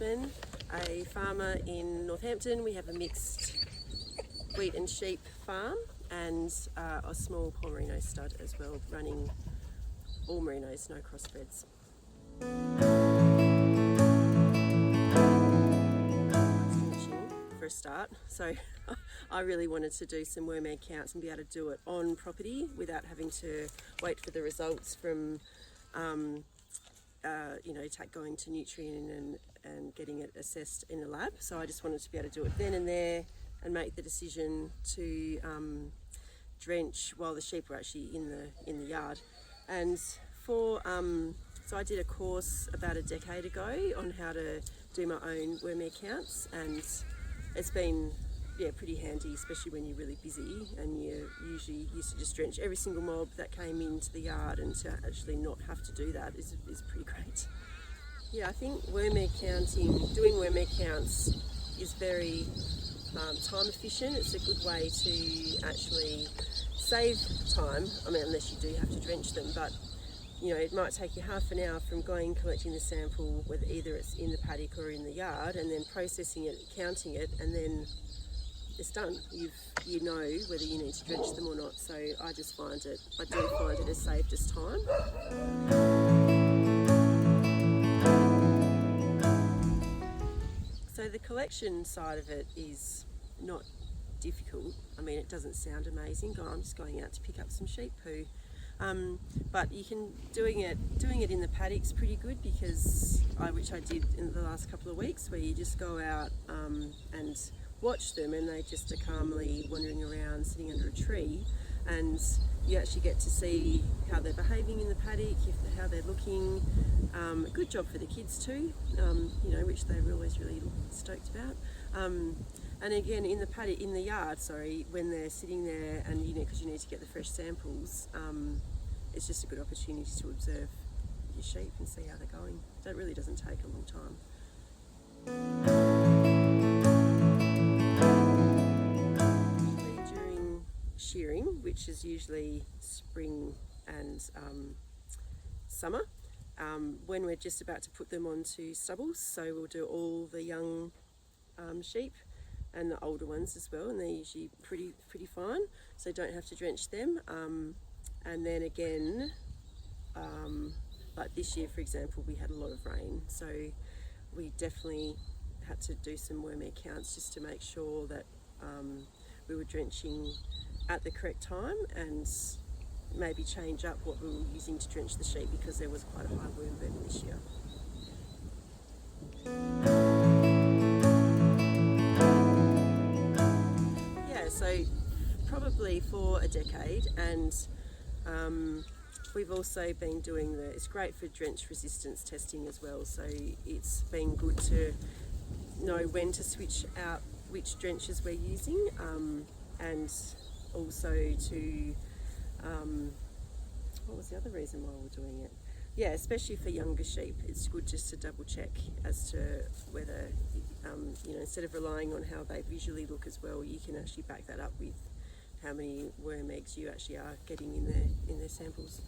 Osman, a farmer in Northampton. We have a mixed wheat and sheep farm and a small Poll Merino stud as well, running all merinos, no crossbreds. For a start, so I really wanted to do some worm egg counts and be able to do it on property without having to wait for the results from going to Nutrient and getting it assessed in a lab. So I just wanted to be able to do it then and there and make the decision to drench while the sheep were actually in the yard. And so I did a course about a decade ago on how to do my own worm egg counts, and it's been pretty handy, especially when you're really busy and you usually used to just drench every single mob that came into the yard, and to actually not have to do that is pretty great. Yeah, I think doing worm egg counts is very time efficient. It's a good way to actually save time. I mean, unless you do have to drench them, but it might take you half an hour from collecting the sample, whether either it's in the paddock or in the yard, and then processing it, counting it, and then it's done. You know whether you need to drench them or not. So I do find it has saved us time. So the collection side of it is not difficult. I mean, it doesn't sound amazing. I'm just going out to pick up some sheep poo. But you can doing it in the paddock's pretty good, because which I did in the last couple of weeks, where you just go out and watch them, and they just are calmly wandering around, sitting under a tree, and you actually get to see how they're behaving in the paddock, how they're looking. A good job for the kids too, which they were always really stoked about. And again, in the yard, when they're sitting there, and because you need to get the fresh samples, it's just a good opportunity to observe your sheep and see how they're going. So it really doesn't take a long time. During shearing, which is usually spring and summer, when we're just about to put them onto stubbles, so we'll do all the young sheep and the older ones as well, and they're usually pretty fine, so don't have to drench them. And then again, like this year, for example, we had a lot of rain, so we definitely had to do some worm egg counts just to make sure that we were drenching at the correct time, and maybe change up what we were using to drench the sheep, because there was quite a high worm burden this year. So probably for a decade, and we've also been doing it's great for drench resistance testing as well, so it's been good to know when to switch out which drenches we're using, and also to what was the other reason why we're doing it? Yeah, especially for younger sheep, it's good just to double check as to whether, instead of relying on how they visually look as well, you can actually back that up with how many worm eggs you actually are getting in their samples.